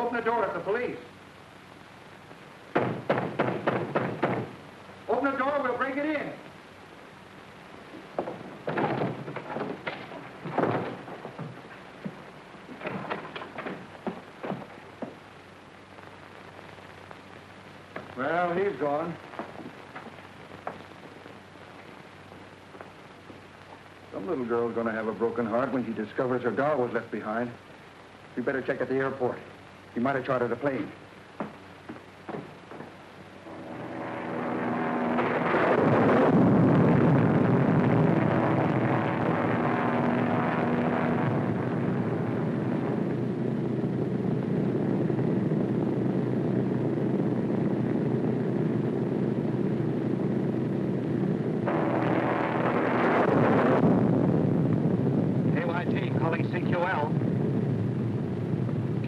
Open the door, it's the police. Open the door, we'll break it in. Well, he's gone. Some little girl's gonna have a broken heart when she discovers her doll was left behind. We better check at the airport. He might have chartered a plane.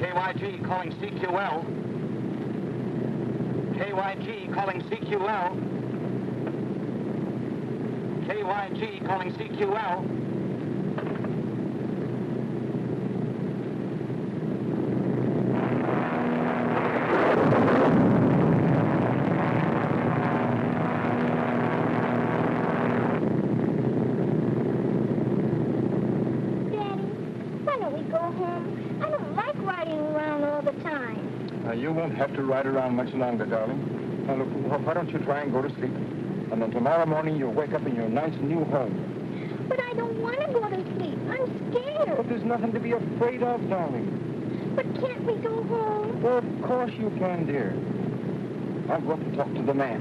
KYG calling CQL. KYG calling CQL. KYG calling CQL. You won't have to ride around much longer, darling. Now, look, why don't you try and go to sleep? And then tomorrow morning you'll wake up in your nice new home. But I don't want to go to sleep. I'm scared. But there's nothing to be afraid of, darling. But can't we go home? Well, of course you can, dear. I'll go up and talk to the man.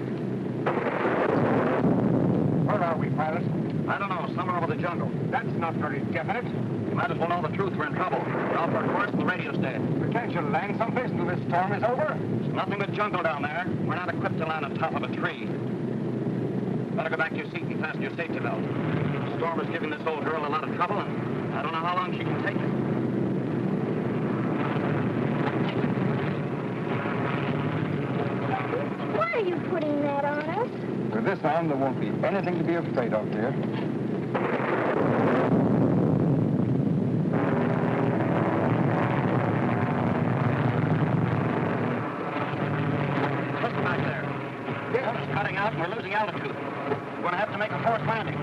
Where are we, pilot? I don't know, somewhere over the jungle. That's not very definite. You might as well know the truth. We're in trouble. We're off our course and the radio's dead. But can't you land someplace until this storm is over? There's nothing but jungle down there. We're not equipped to land on top of a tree. Better go back to your seat and fasten your safety belt. The storm is giving this old girl a lot of trouble, and I don't know how long she can take it. Why are you putting that on us? With this arm, there won't be anything to be afraid of, dear. We're losing altitude. We're going to have to make a forced landing.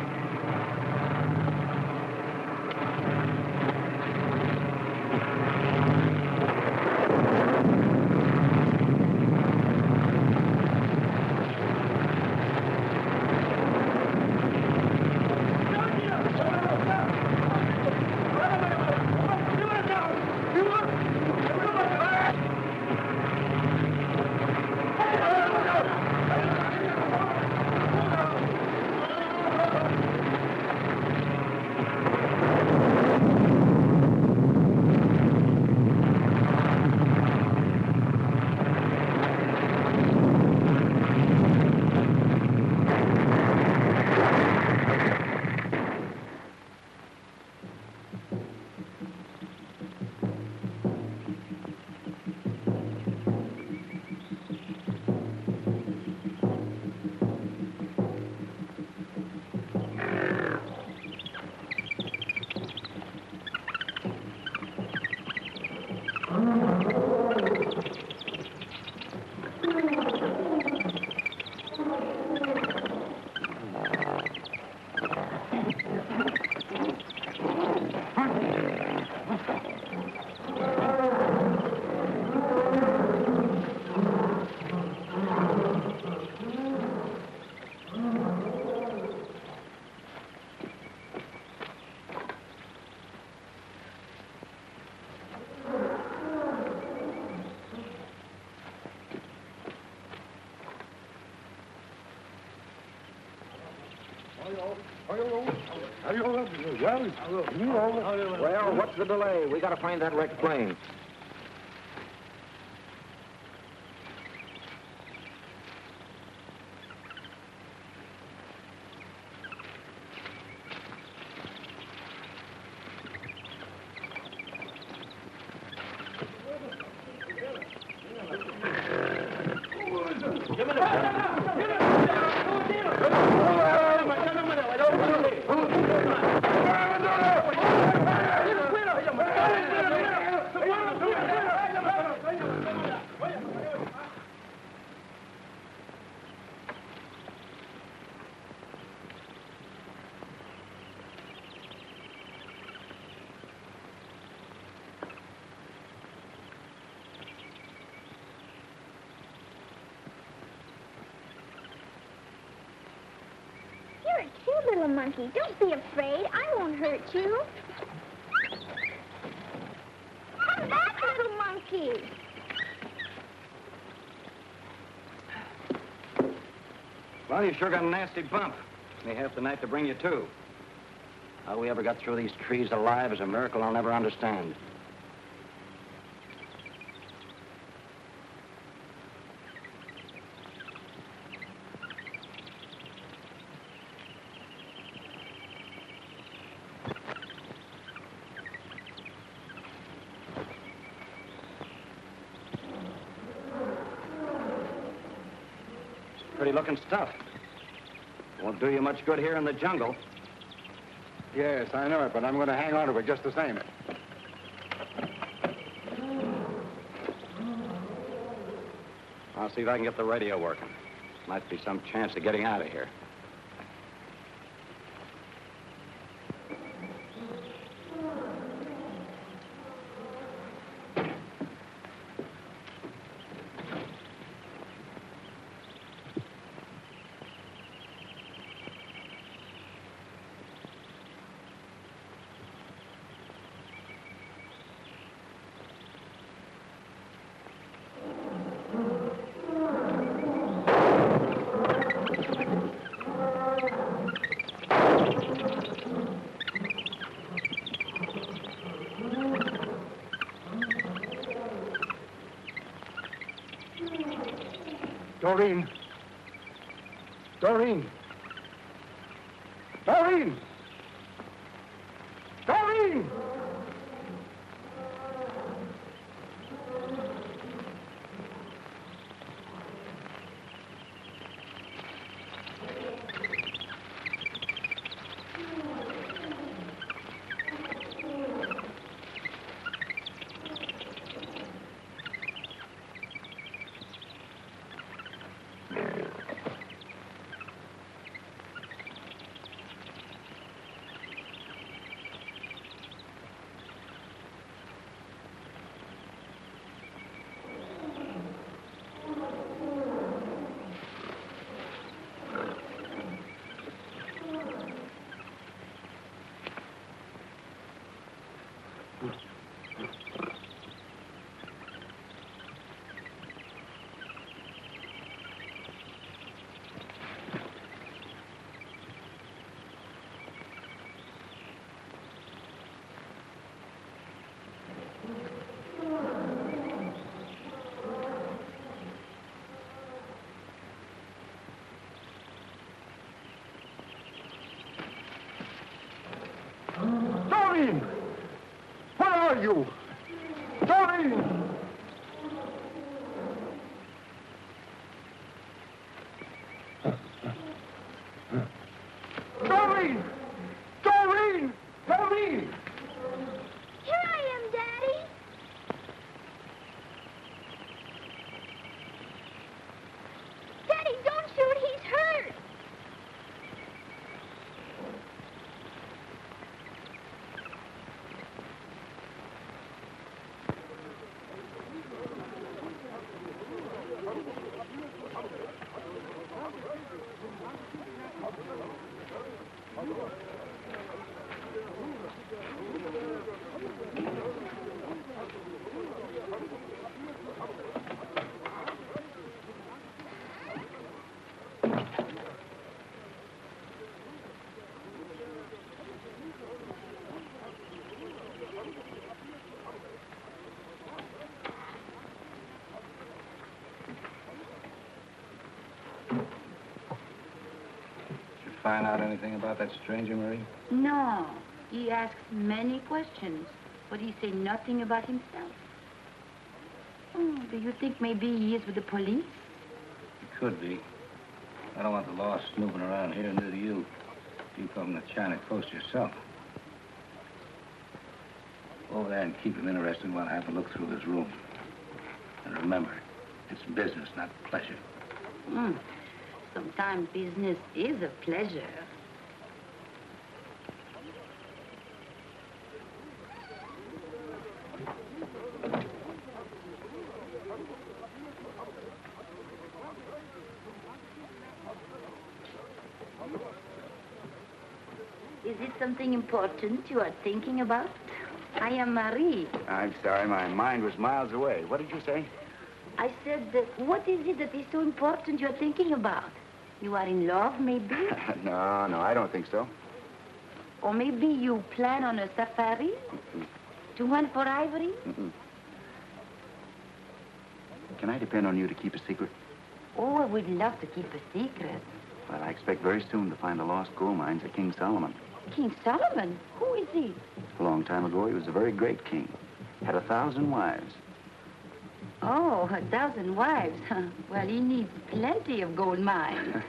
Well, what's the delay? We got to find that wrecked plane. little monkey. Don't be afraid. I won't hurt you. Come back, little monkey. Well, you sure got a nasty bump. May have the night to bring you to. How we ever got through these trees alive is a miracle I'll never understand. Pretty looking stuff. Won't do you much good here in the jungle. Yes, I know it, but I'm going to hang on to it just the same. I'll see if I can get the radio working. Might be some chance of getting out of here. Doreen! Doreen! Doreen! Doreen! Doreen! Where are you? Doreen! Doreen! Doreen! Doreen! Here I am, Daddy. Daddy, don't shoot. He's hurt. Find out anything about that stranger, Marie? No. He asks many questions, but he say nothing about himself. Oh, do you think maybe he is with the police? It could be. I don't want the law snooping around here, neither do you. You come from the China Coast yourself. Go over there and keep him interested while I have a look through his room. And remember, it's business, not pleasure. Sometimes business is a pleasure. Is it something important you are thinking about? I am Marie. I'm sorry, my mind was miles away. What did you say? I said, what is it that is so important you're thinking about? You are in love, maybe? No, I don't think so. Or maybe you plan on a safari? To hunt for ivory? Can I depend on you to keep a secret? Oh, I would love to keep a secret. Well, I expect very soon to find the lost gold mines of King Solomon. King Solomon? Who is he? A long time ago, he was a very great king. Had 1,000 wives. Oh, 1,000 wives. Well, he needs plenty of gold mines.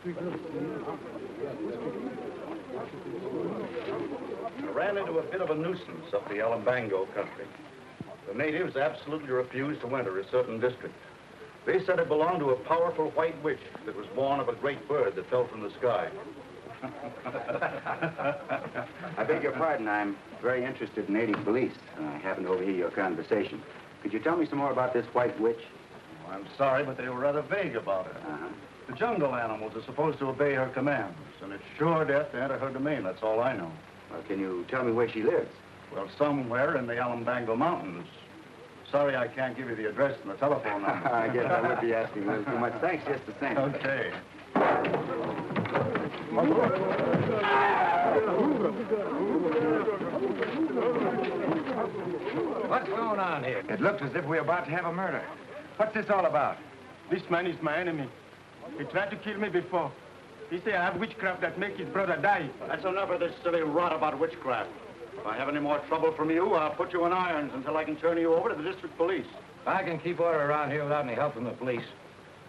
I ran into a bit of a nuisance up the Alambango country. The natives absolutely refused to enter a certain district. They said it belonged to a powerful white witch that was born of a great bird that fell from the sky. I beg your pardon. I'm very interested in native beliefs. I happened to overhear your conversation. Could you tell me some more about this white witch? Oh, I'm sorry, but they were rather vague about it. The jungle animals are supposed to obey her commands, and it's sure death to enter her domain. That's all I know. Well, can you tell me where she lives? Well, somewhere in the Alambango Mountains. Sorry I can't give you the address and the telephone number. I guess I would be asking a little too much. Thanks just the same. Okay. What's going on here? It looks as if we're about to have a murder. What's this all about? This man is my enemy. He tried to kill me before. He said I have witchcraft that make his brother die. That's enough of this silly rot about witchcraft. If I have any more trouble from you, I'll put you in irons until I can turn you over to the district police. I can keep order around here without any help from the police.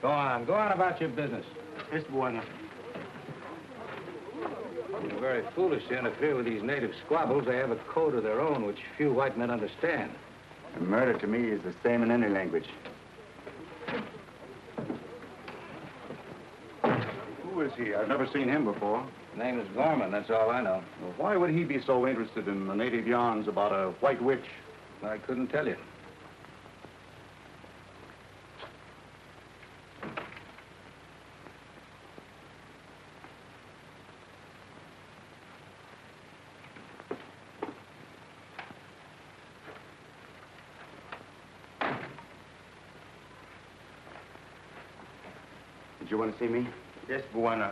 Go on about your business. Yes, Buana. You're very foolish to interfere with these native squabbles. They have a code of their own, which few white men understand. A murder to me is the same in any language. Who is he? I've never seen him before. His name is Gorman, that's all I know. Well, why would he be so interested in the native yarns about a white witch? I couldn't tell you. Did you want to see me? Yes, Buana.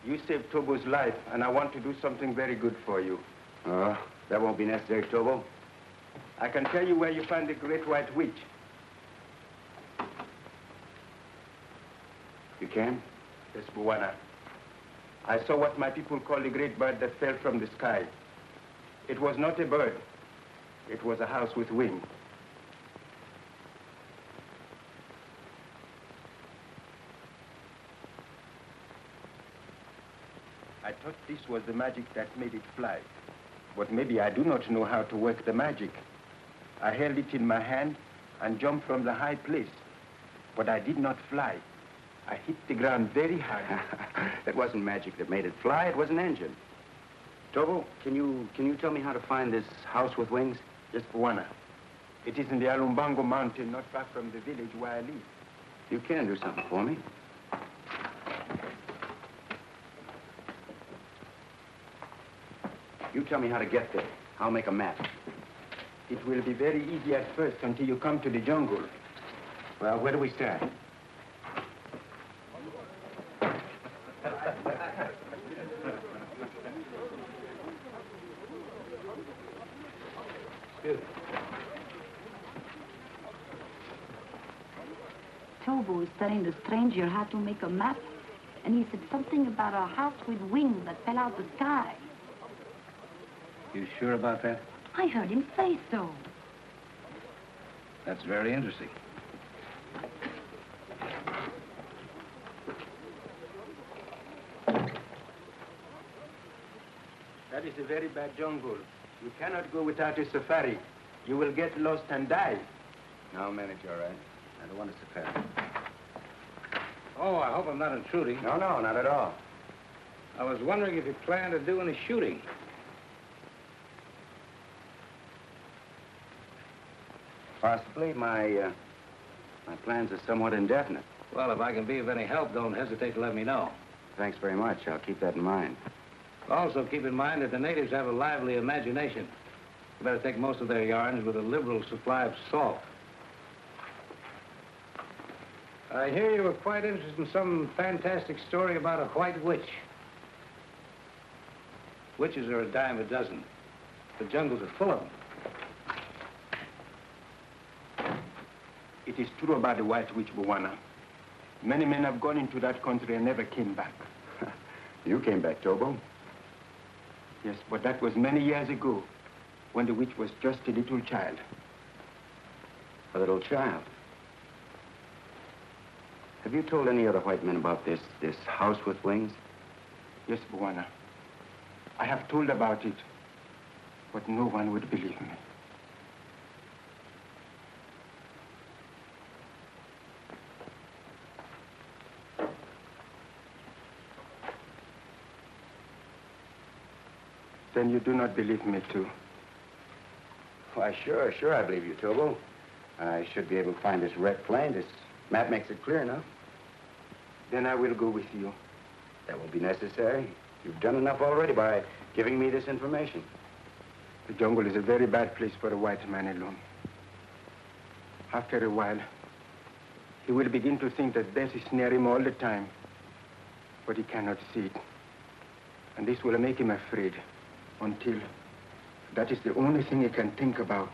You saved Tobo's life, and I want to do something very good for you. That won't be necessary, Tobo. I can tell you where you find the great white witch. You can? Yes, Buana. I saw what my people call the great bird that fell from the sky. It was not a bird. It was a house with wings. I thought this was the magic that made it fly. But maybe I do not know how to work the magic. I held it in my hand and jumped from the high place. But I did not fly. I hit the ground very hard. It wasn't magic that made it fly. It was an engine. Tobo, can you tell me how to find this house with wings? Yes, Buana. It is in the Alumbango mountain, not far from the village where I live. You can do something for me. You tell me how to get there. I'll make a map. It will be very easy at first until you come to the jungle. Well, where do we start? Tobo was telling the stranger how to make a map, and he said something about a house with wings that fell out the sky. You sure about that? I heard him say so. That's very interesting. That is a very bad jungle. You cannot go without a safari. You will get lost and die. No, I'll manage all right. I don't want to safari. Oh, I hope I'm not intruding. No, not at all. I was wondering if you plan to do any shooting. Possibly. My plans are somewhat indefinite. Well, if I can be of any help, don't hesitate to let me know. Thanks very much. I'll keep that in mind. Also, keep in mind that the natives have a lively imagination. You better take most of their yarns with a liberal supply of salt. I hear you were quite interested in some fantastic story about a white witch. Witches are a dime a dozen. The jungles are full of them. It is true about the White Witch, Bwana. Many men have gone into that country and never came back. You came back, Tobo. Yes, but that was many years ago, when the witch was just a little child. A little child. Have you told any other white men about this house with wings? Yes, Bwana. I have told about it, but no one would believe me. Then you do not believe me, too. Why, sure I believe you, Tobo. I should be able to find this wrecked plane. This map makes it clear enough. Then I will go with you. That won't be necessary. You've done enough already by giving me this information. The jungle is a very bad place for a white man alone. After a while, he will begin to think that death is near him all the time, but he cannot see it. And this will make him afraid until that is the only thing he can think about.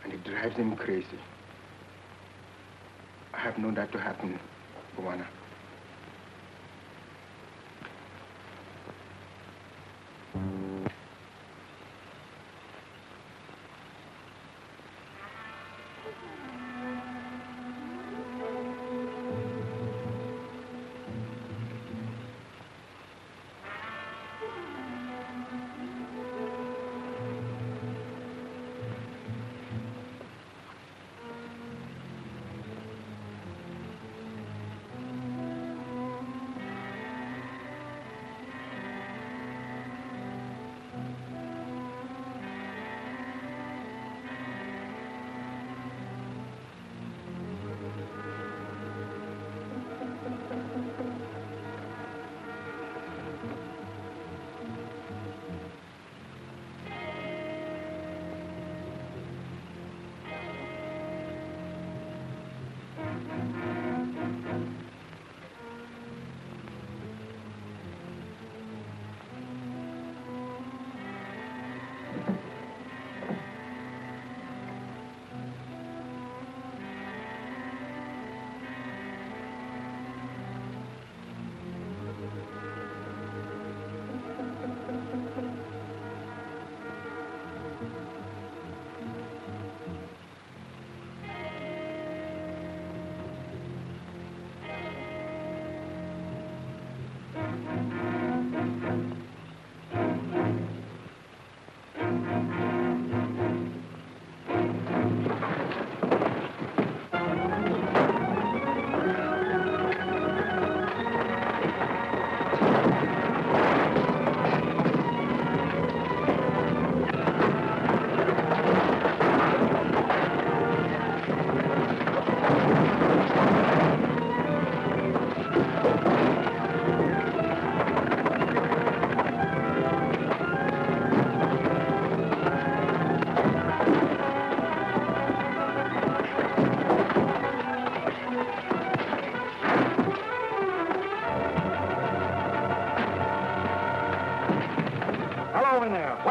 And it drives him crazy. I have known that to happen, Bwana.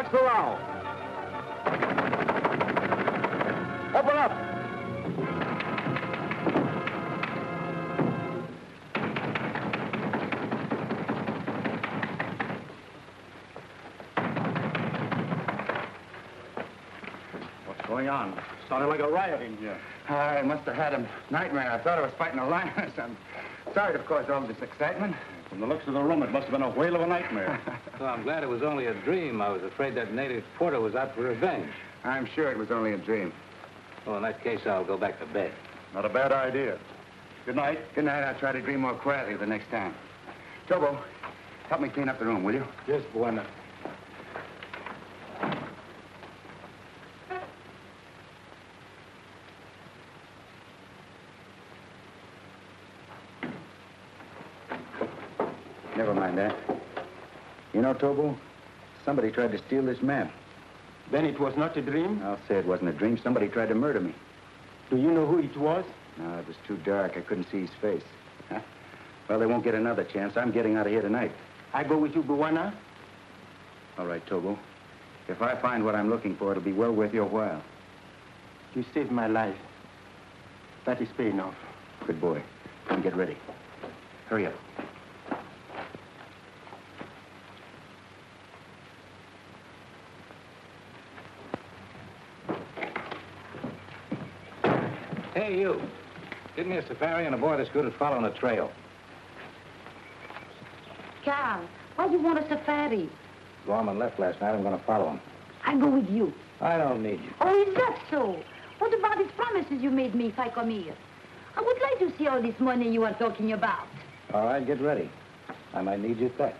What's the row? Open up. What's going on? Sounded like a riot in here. I must have had a nightmare. I thought I was fighting a lion or something. Sorry to cause all this excitement. From the looks of the room, it must have been a whale of a nightmare. So I'm glad it was only a dream. I was afraid that native porter was out for revenge. I'm sure it was only a dream. Well, in that case, I'll go back to bed. Not a bad idea. Good night. Good night. I'll try to dream more quietly the next time. Tobo, help me clean up the room, will you? Yes, Buana. Never mind that. You know, Tobo, somebody tried to steal this map. Then it was not a dream? I'll say it wasn't a dream. Somebody tried to murder me. Do you know who it was? No, it was too dark. I couldn't see his face. Well, they won't get another chance. I'm getting out of here tonight. I go with you, Buana. All right, Tobo. If I find what I'm looking for, it'll be well worth your while. You saved my life. That is paying off. Good boy. Come get ready. Hurry up. Hey, you. Give me a safari and a boy that's good at following a trail. Carl, why do you want a safari? Gorman left last night. I'm going to follow him. I go with you. I don't need you. Oh, is that so? What about these promises you made me if I come here? I would like to see all this money you are talking about. All right, get ready. I might need you at that.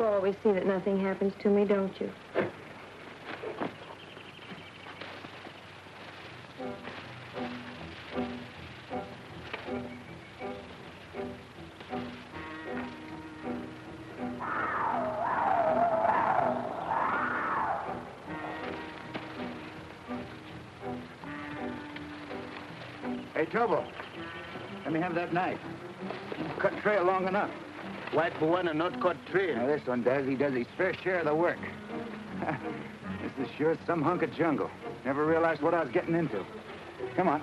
You always see that nothing happens to me, don't you? Hey, Tobo, let me have that knife. Cut trail long enough. White Buwana not cut trail. Now, this one does. He does his fair share of the work. This is sure some hunk of jungle. Never realized what I was getting into. Come on.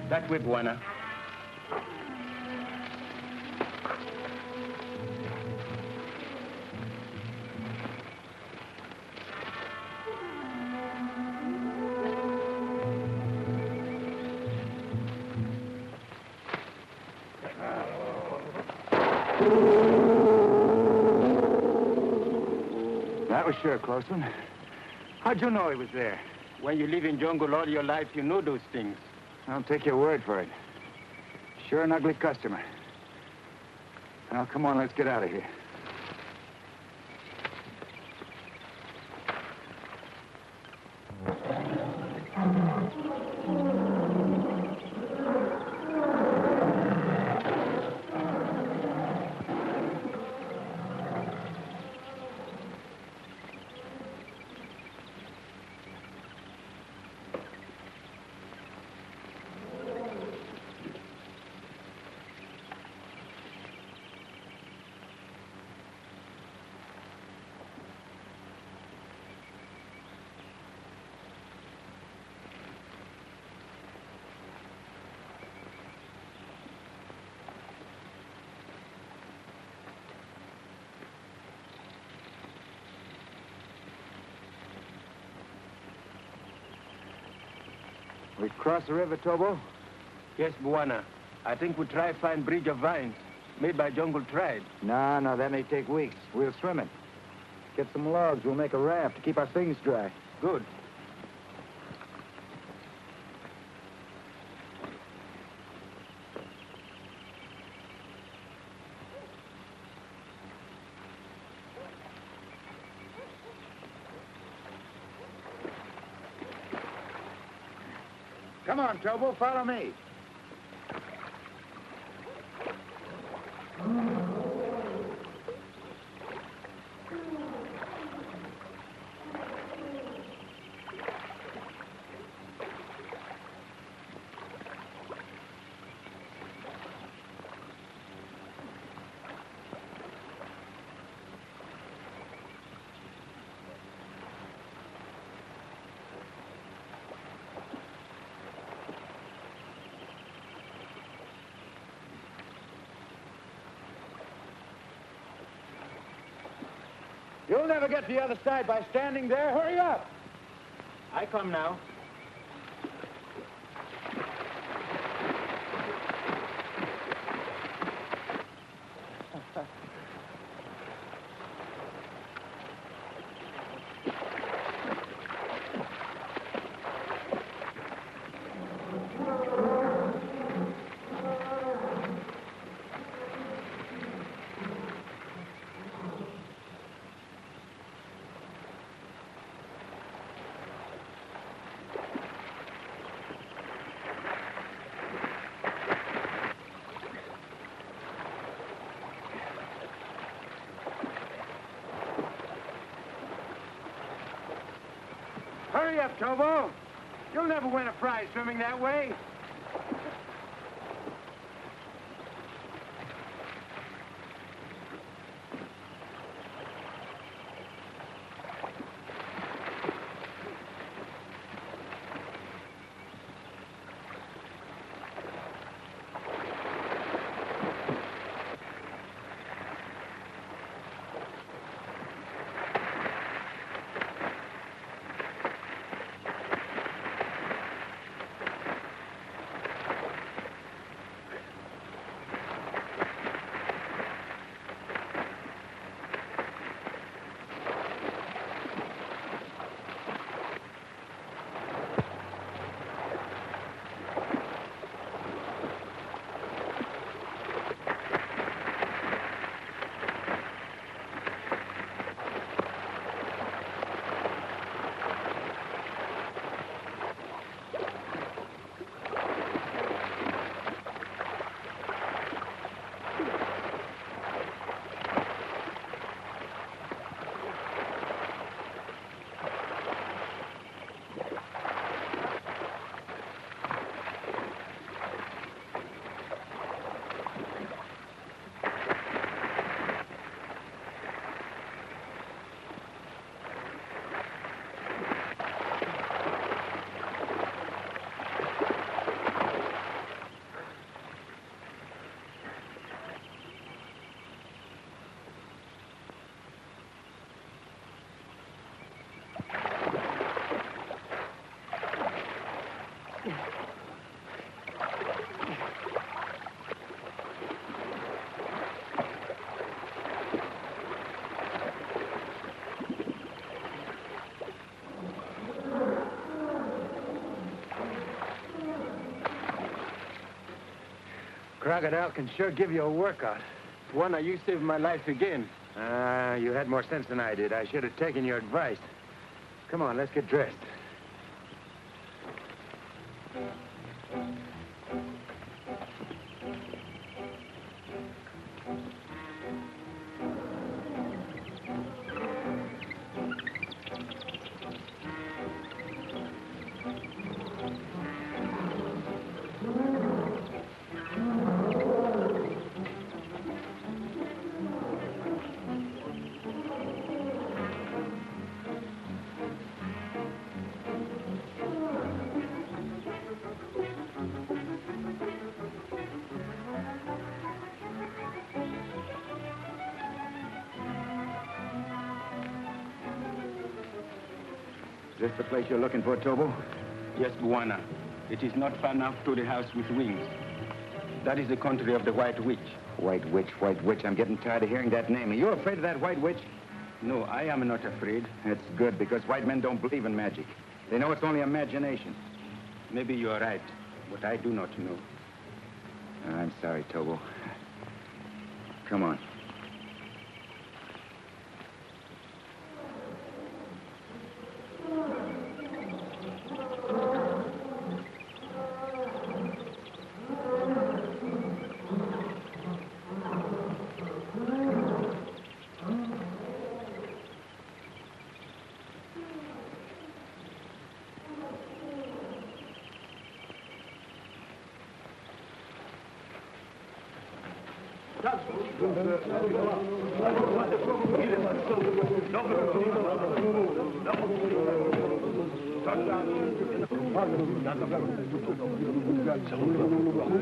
That way, Buwana. That was sure a close one. How'd you know he was there? When you live in jungle all your life, you know those things. I'll take your word for it. Sure an ugly customer. Now, come on, let's get out of here. We cross the river, Tobo? Yes, Buwana. I think we try find bridge of vines made by jungle tribe. No, that may take weeks. We'll swim it. Get some logs. We'll make a raft to keep our things dry. Good. Come on, Tobo, follow me. You'll never get to the other side by standing there. Hurry up. I come now. Hurry up, Tobo. You'll never win a prize swimming that way. Crocodile can sure give you a workout. Juana, you saved my life again. You had more sense than I did. I should have taken your advice. Come on, let's get dressed. Is this the place you're looking for, Tobo? Yes, Buana. It is not far enough to the house with wings. That is the country of the White Witch. White Witch, White Witch. I'm getting tired of hearing that name. Are you afraid of that White Witch? No, I am not afraid. That's good, because white men don't believe in magic. They know it's only imagination. Maybe you are right, but I do not know. I'm sorry, Tobo. Come on.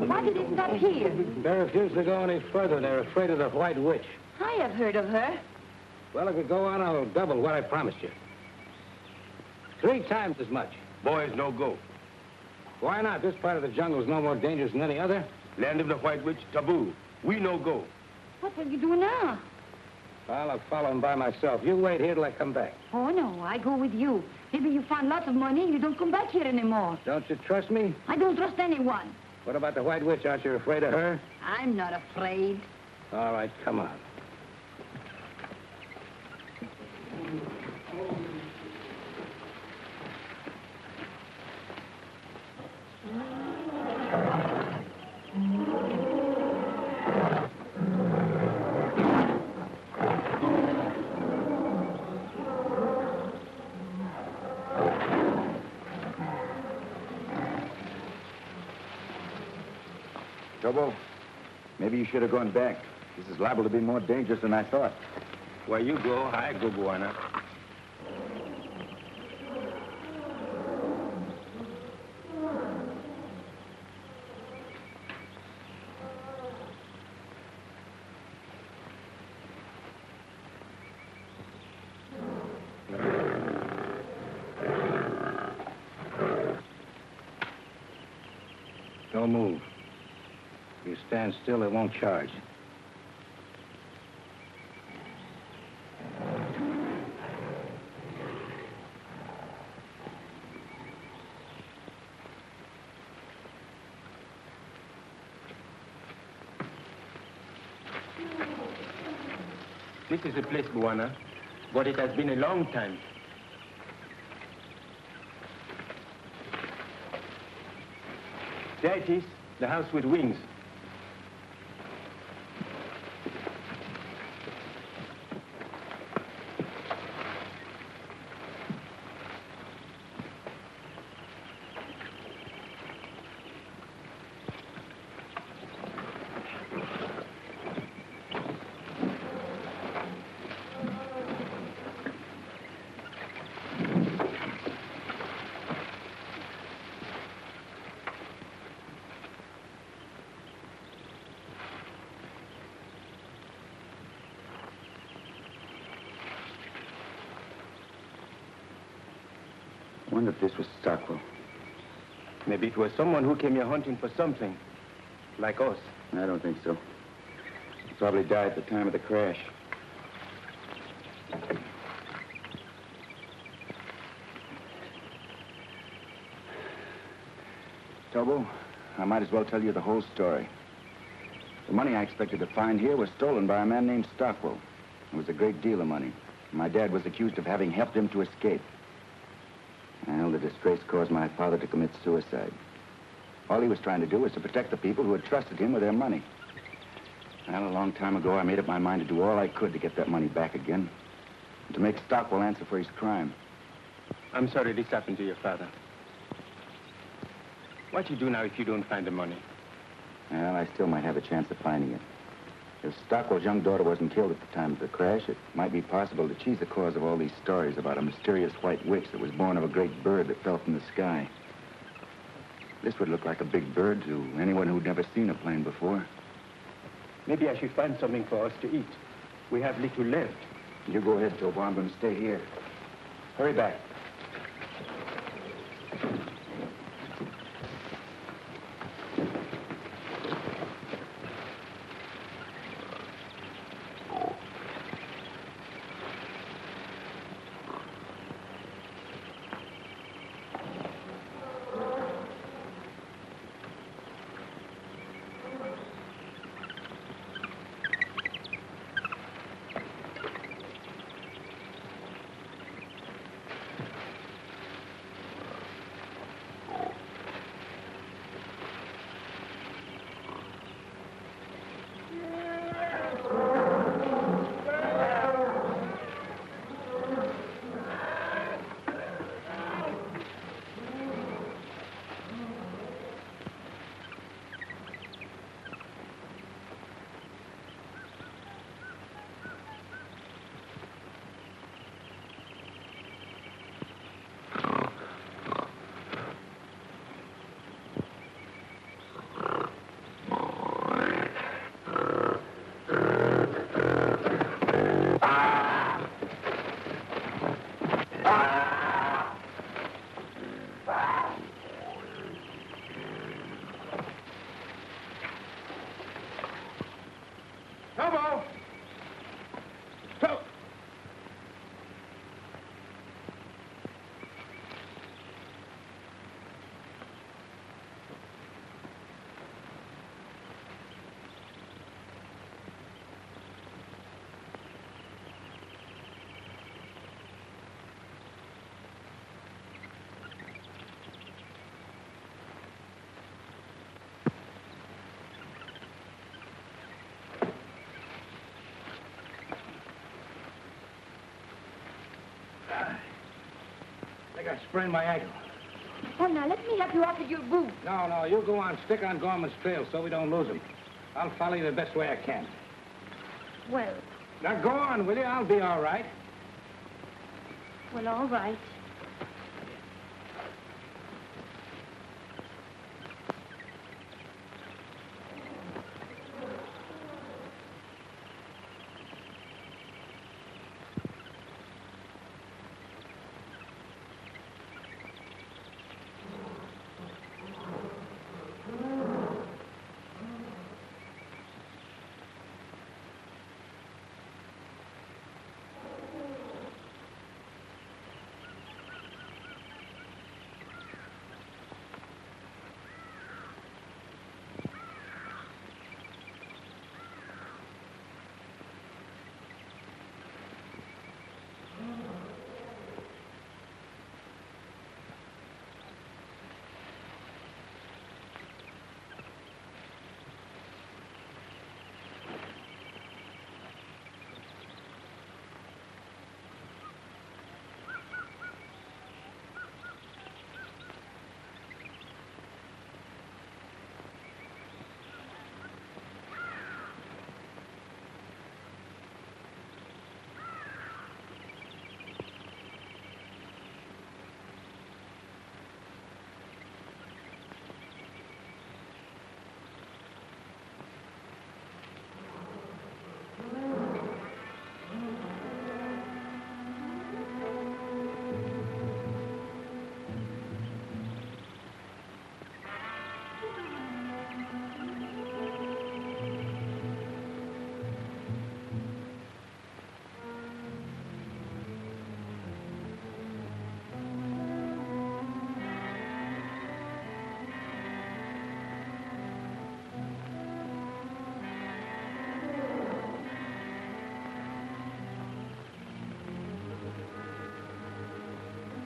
Why did they stop here? They refuse to go any further. They're afraid of the White Witch. I have heard of her. Well, if we go on, I'll double what I promised you. 3 times as much. Boys, no go. Why not? This part of the jungle is no more dangerous than any other. Land of the White Witch, taboo. We no go. What will you do now? Well, I'll follow him by myself. You wait here till I come back. Oh, no, I go with you. Maybe you find lots of money and you don't come back here anymore. Don't you trust me? I don't trust anyone. What about the White Witch? Aren't you afraid of her? I'm not afraid. All right, come on. Tobo, maybe you should have gone back. This is liable to be more dangerous than I thought. Where you go, I go, Buana. Don't move. If you stand still, it won't charge. This is the place, Buana, but it has been a long time. There it is, the house with wings. I wonder if this was Stockwell. Maybe it was someone who came here hunting for something, like us. I don't think so. He probably died at the time of the crash. Tobo, I might as well tell you the whole story. The money I expected to find here was stolen by a man named Stockwell. It was a great deal of money. My dad was accused of having helped him to escape. Well, the disgrace caused my father to commit suicide. All he was trying to do was to protect the people who had trusted him with their money. Well, a long time ago, I made up my mind to do all I could to get that money back again, and to make Stockwell answer for his crime. I'm sorry this happened to your father. What you do now if you don't find the money? Well, I still might have a chance of finding it. If Stockwell's young daughter wasn't killed at the time of the crash, it might be possible that she's the cause of all these stories about a mysterious white witch that was born of a great bird that fell from the sky. This would look like a big bird to anyone who'd never seen a plane before. Maybe I should find something for us to eat. We have little left. You go ahead, Tobo. I'm going to stay here. Hurry back. I sprained my ankle. Oh, now, let me help you off with your boots. No, you go on. Stick on Gorman's trail so we don't lose him. I'll follow you the best way I can. Well, Now, go on, will you? I'll be all right. well, all right.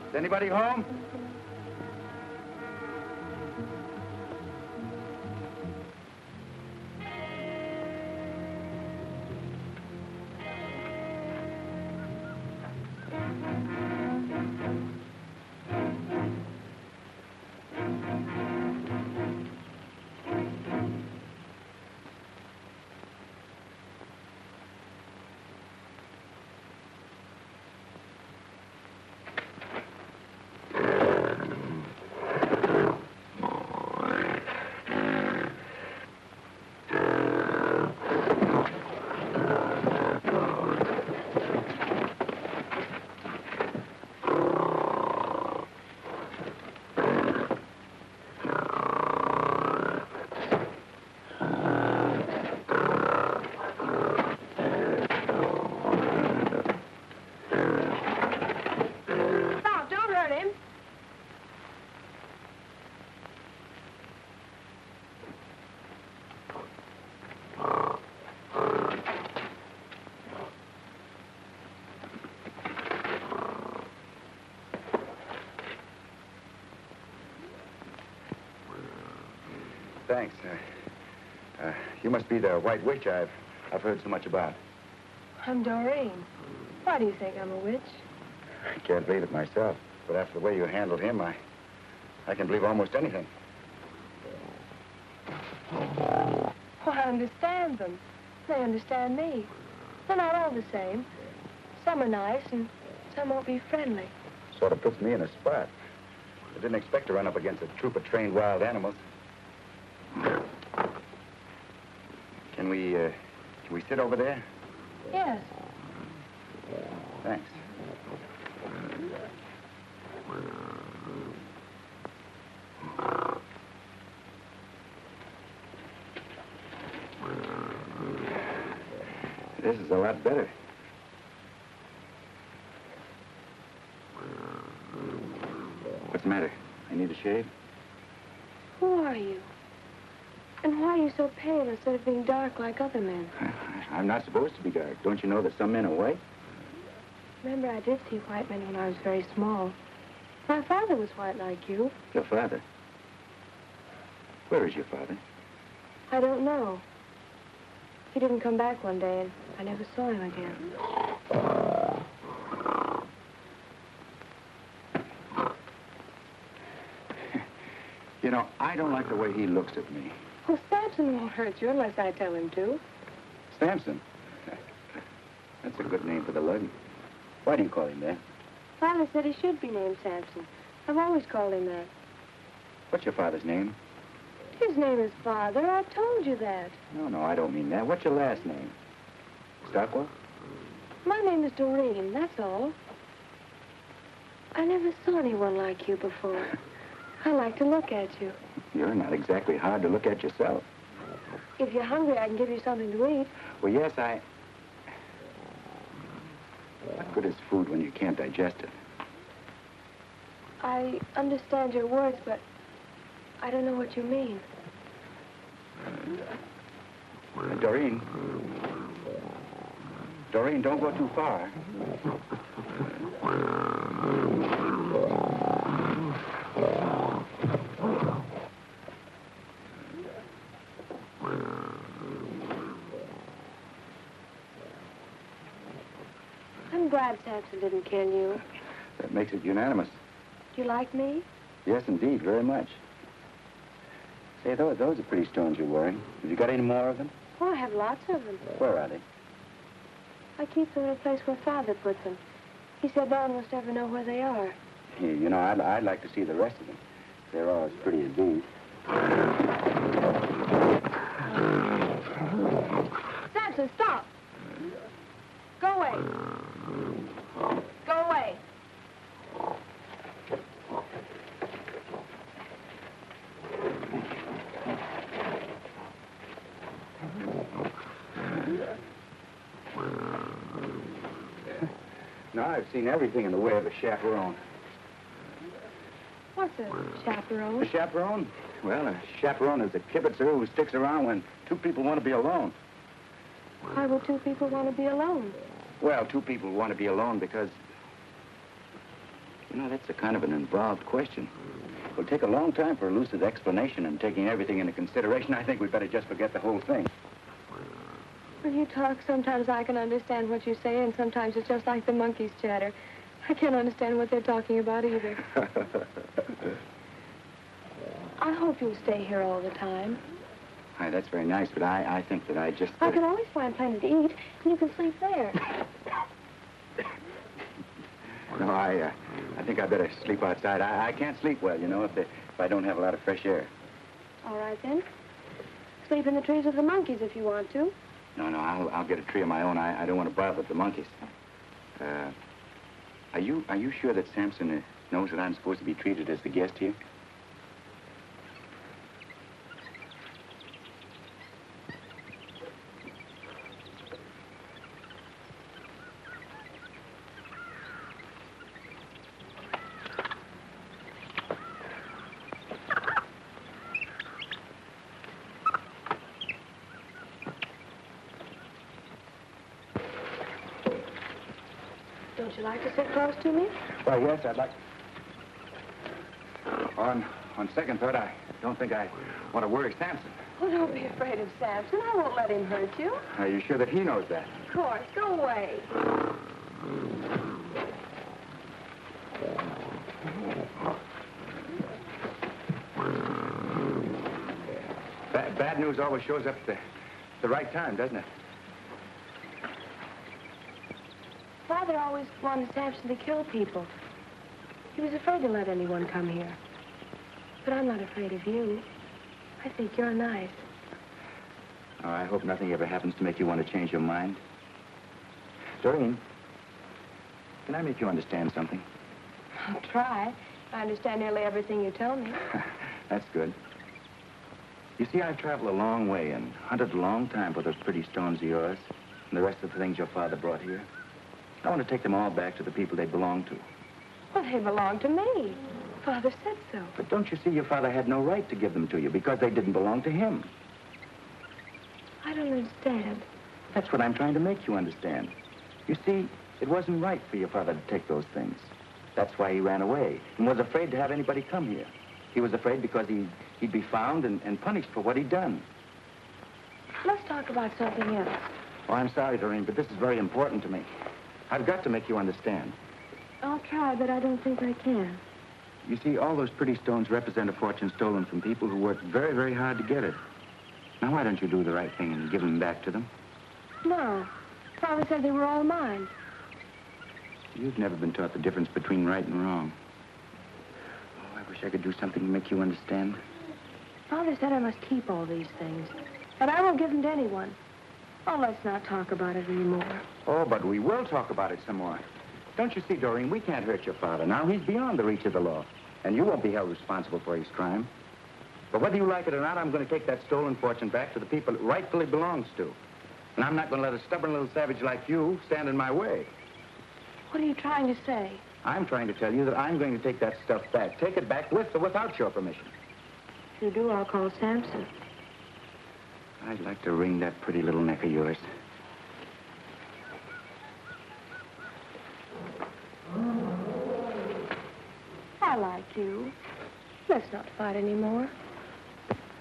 Is anybody home? Stop, don't hurt him. Thanks. You must be the White Witch I've heard so much about. I'm Doreen. Why do you think I'm a witch? I can't believe it myself, but after the way you handled him, I can believe almost anything. Well, I understand them. They understand me. They're not all the same. Some are nice and some won't be friendly. Sort of puts me in a spot. I didn't expect to run up against a troop of trained wild animals. Can we sit over there? Yes. Thanks. This is a lot better. What's the matter? I need a shave? Who are you? And why are you so pale instead of being dark like other men? I'm not supposed to be dark. Don't you know that some men are white? Remember, I did see white men when I was very small. My father was white like you. Your father? Where is your father? I don't know. He didn't come back one day, and I never saw him again. You know, I don't like the way he looks at me. Well, Samson won't hurt you unless I tell him to. Samson? That's a good name for the lug. Why do you call him that? Father said he should be named Samson. I've always called him that. What's your father's name? His name is Father. I told you that. No, I don't mean that. What's your last name? Stockwell? My name is Doreen, that's all. I never saw anyone like you before. I like to look at you. You're not exactly hard to look at yourself. If you're hungry, I can give you something to eat. Well, yes, What good is food when you can't digest it? I understand your words, but I don't know what you mean. Doreen. Doreen, don't go too far. I'm glad Samson didn't kill you. That makes it unanimous. Do you like me? Yes, indeed, very much. Say, those are pretty stones you're wearing. Have you got any more of them? Oh, I have lots of them. Where are they? I keep them in a place where Father put them. He said no one must ever know where they are. You know, I'd like to see the rest of them. They're all as pretty as these. Samson, stop! Go away. Go away. Now, I've seen everything in the way of a chaperone. What's a chaperone? A chaperone? Well, a chaperone is a kibitzer who sticks around when two people want to be alone. Why would two people want to be alone? Well, two people want to be alone because... You know, that's a kind of an involved question. It'll take a long time for a lucid explanation, and taking everything into consideration, I think we'd better just forget the whole thing. When you talk, sometimes I can understand what you say, and sometimes it's just like the monkeys chatter. I can't understand what they're talking about either. I hope you'll stay here all the time. Hi, that's very nice, but I think that I just... I can always find plenty to eat, and you can sleep there. No, I think I'd better sleep outside. I can't sleep well, you know, if I don't have a lot of fresh air. All right, then. Sleep in the trees with the monkeys if you want to. No, I'll get a tree of my own. I don't want to bother with the monkeys. Are you sure that Samson knows that I'm supposed to be treated as the guest here? Don't you like to sit close to me? Well, yes, I'd like... On second thought, I don't think I want to worry Samson. Oh, don't be afraid of Samson. I won't let him hurt you. Are you sure that he knows that? Of course. Go away. Bad news always shows up at the right time, doesn't it? Father always wanted Samson to kill people. He was afraid to let anyone come here. But I'm not afraid of you. I think you're nice. Oh, I hope nothing ever happens to make you want to change your mind. Doreen, can I make you understand something? I'll try. I understand nearly everything you tell me. That's good. You see, I've traveled a long way and hunted a long time for those pretty stones of yours and the rest of the things your father brought here. I want to take them all back to the people they belong to. Well, they belong to me. Father said so. But don't you see, your father had no right to give them to you because they didn't belong to him. I don't understand. That's what I'm trying to make you understand. You see, it wasn't right for your father to take those things. That's why he ran away and was afraid to have anybody come here. He was afraid because he'd be found and punished for what he'd done. Let's talk about something else. Oh, I'm sorry, Doreen, but this is very important to me. I've got to make you understand. I'll try, but I don't think I can. You see, all those pretty stones represent a fortune stolen from people who worked very, very hard to get it. Now, why don't you do the right thing and give them back to them? No. Father said they were all mine. You've never been taught the difference between right and wrong. Oh, I wish I could do something to make you understand. Father said I must keep all these things. But I won't give them to anyone. Oh, let's not talk about it anymore. Oh, but we will talk about it some more. Don't you see, Doreen, we can't hurt your father now. He's beyond the reach of the law. And you won't be held responsible for his crime. But whether you like it or not, I'm going to take that stolen fortune back to the people it rightfully belongs to. And I'm not going to let a stubborn little savage like you stand in my way. What are you trying to say? I'm trying to tell you that I'm going to take that stuff back. Take it back with or without your permission. If you do, I'll call Samson. I'd like to wring that pretty little neck of yours. I like you. Let's not fight anymore.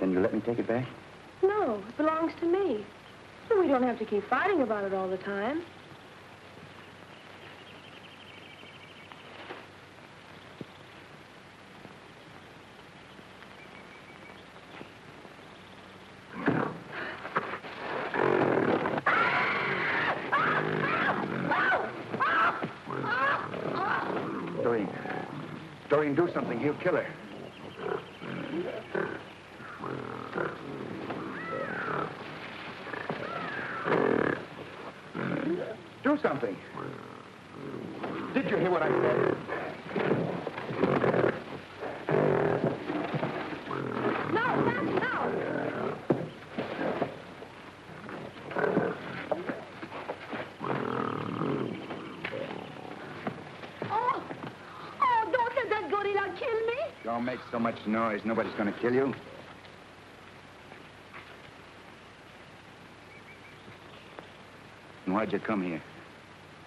Then you let me take it back? No, it belongs to me. We don't have to keep fighting about it all the time. Doreen, do something. He'll kill her. Do something. Did you hear what I said? Don't make so much noise. Nobody's going to kill you. And why'd you come here?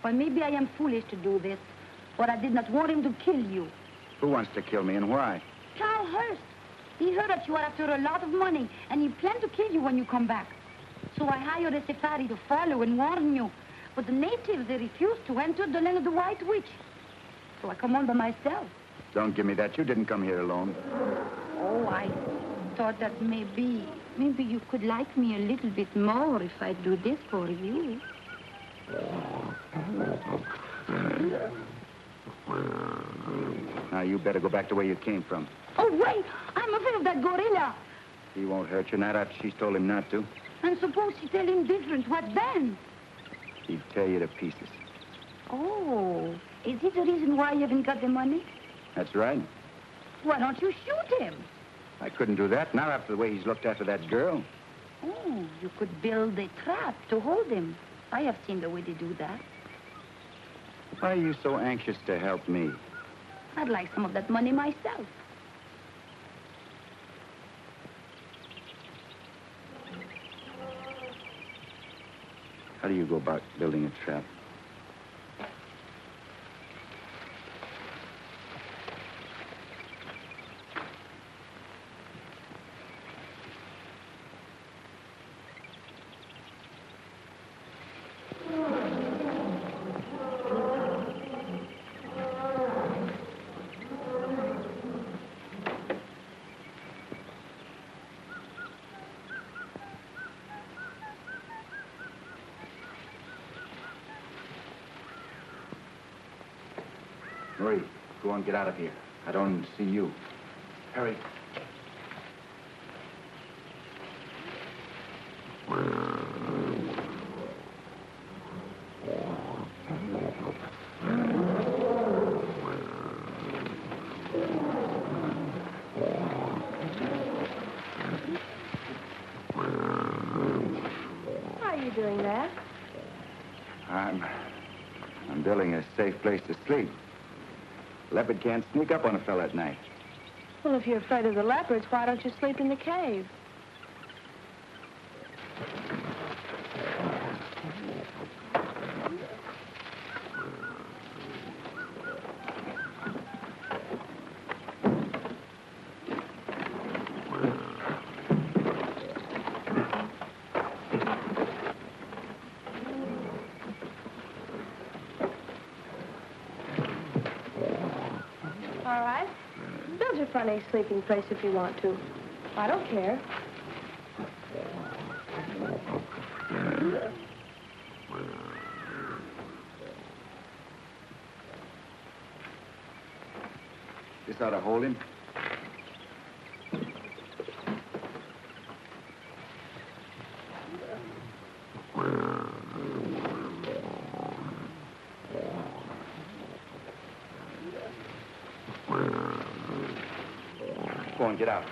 Well, maybe I am foolish to do this, but I did not want him to kill you. Who wants to kill me and why? Carl Hurst. He heard that you are after a lot of money, and he planned to kill you when you come back. So I hired a safari to follow and warn you. But the natives, they refused to enter the land of the White Witch. So I come on by myself. Don't give me that. You didn't come here alone. Oh, I thought that maybe you could like me a little bit more if I do this for you. Now, you better go back to where you came from. Oh, wait! I'm afraid of that gorilla. He won't hurt you, not after she's told him not to. And suppose she tell him different, what then? He'd tear you to pieces. Oh, is it the reason why you haven't got the money? That's right. Why don't you shoot him? I couldn't do that, not after the way he's looked after that girl. Oh, you could build a trap to hold him. I have seen the way they do that. Why are you so anxious to help me? I'd like some of that money myself. How do you go about building a trap? Hurry. Go on, get out of here. I don't see you. Hurry. Why are you doing that? I'm building a safe place to sleep. Leopard can't sneak up on a fella at night. Well, if you're afraid of the leopards, why don't you sleep in the cave? All right. to Funny's sleeping place if you want to. I don't care. This ought to hold him. Go on, get out.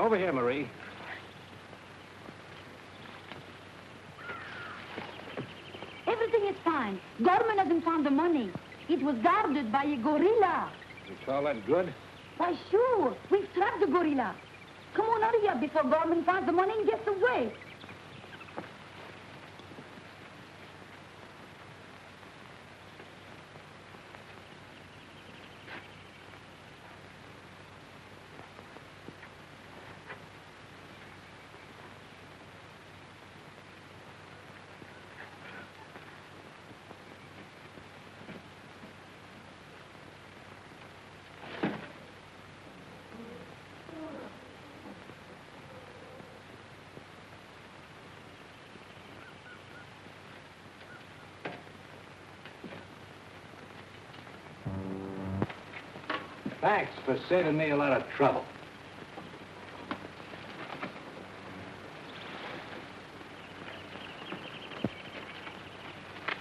Over here, Marie. Everything is fine. Gorman hasn't found the money. It was guarded by a gorilla. You call that good? Why, sure. We've trapped the gorilla. Come on, hurry up before Gorman finds the money and gets away. Thanks for saving me a lot of trouble.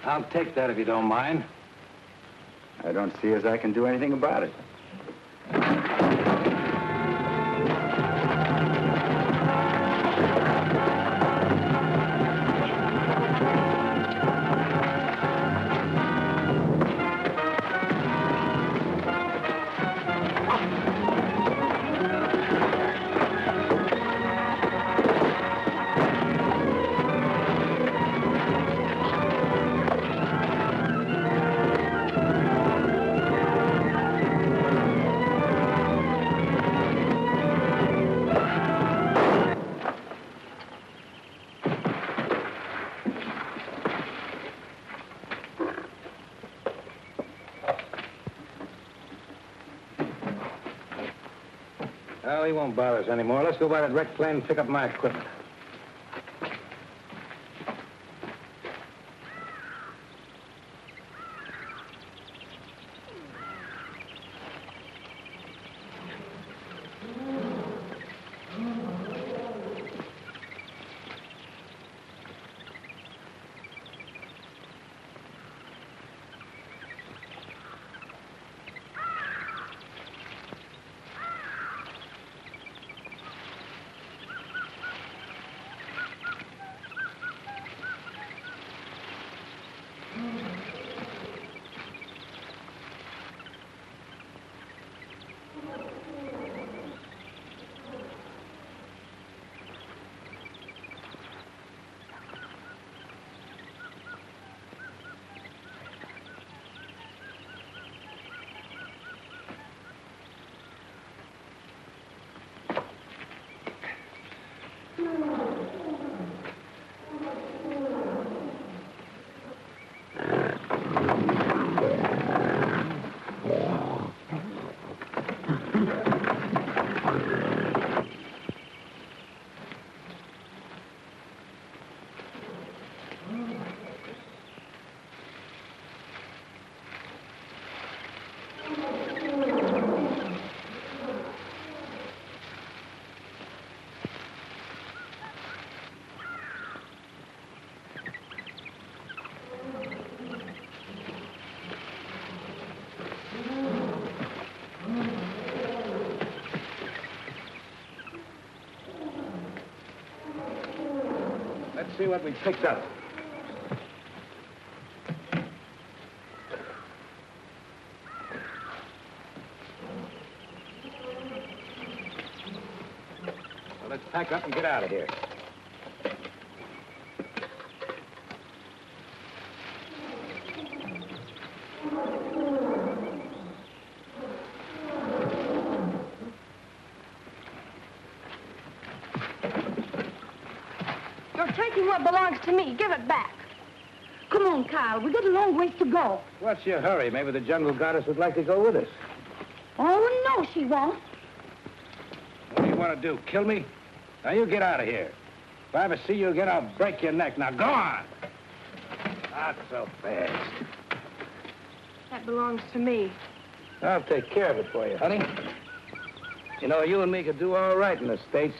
I'll take that if you don't mind. I don't see as I can do anything about it. Oh, he won't bother us anymore. Let's go by that wrecked plane and pick up my equipment. Let's see what we picked up. Well, let's pack up and get out of here. You're taking what belongs to me. Give it back. Come on, Carl. We got a long ways to go. What's your hurry? Maybe the jungle goddess would like to go with us. Oh, no, she won't. What do you want to do, kill me? Now, you get out of here. If I ever see you again, I'll break your neck. Now, go on. Not so fast. That belongs to me. I'll take care of it for you, honey. You know, you and me could do all right in the States.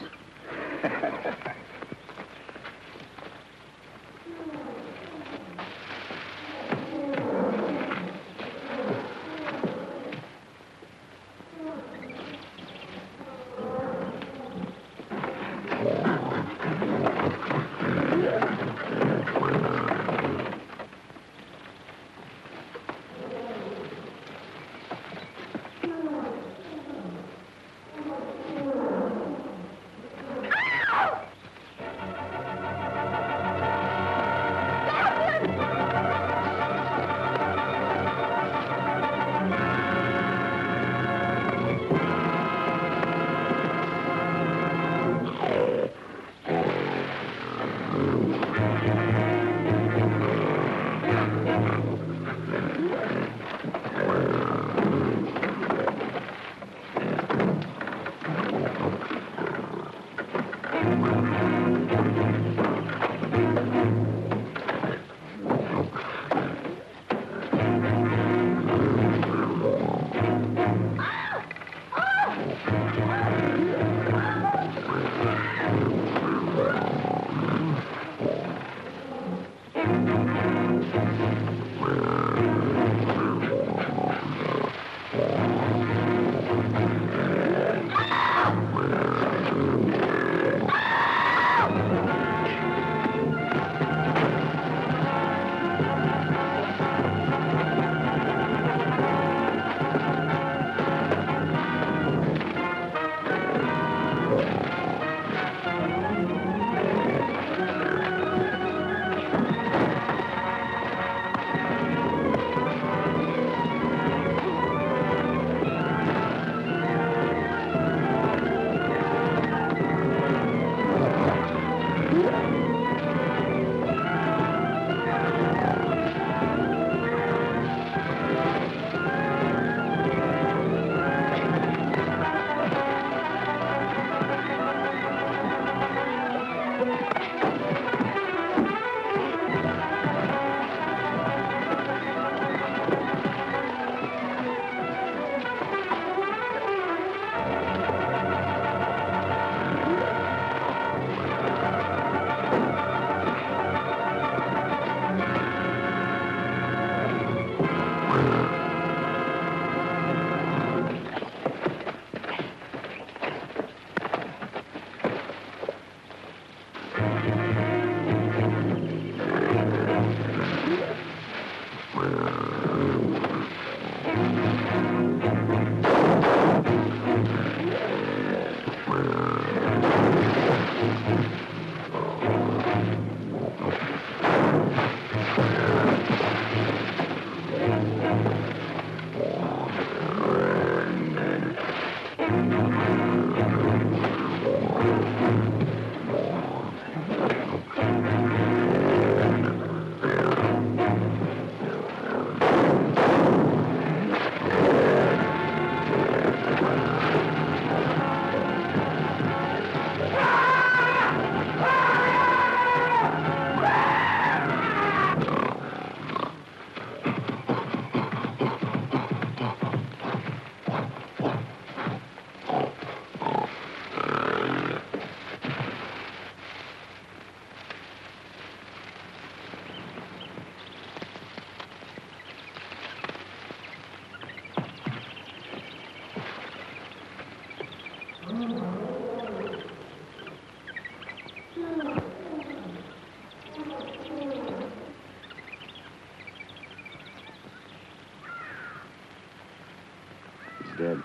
Dead.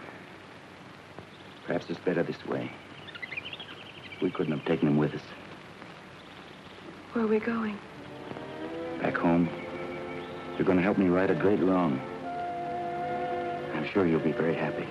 Perhaps it's better this way. We couldn't have taken him with us. Where are we going? Back home. You're going to help me right a great wrong. I'm sure you'll be very happy.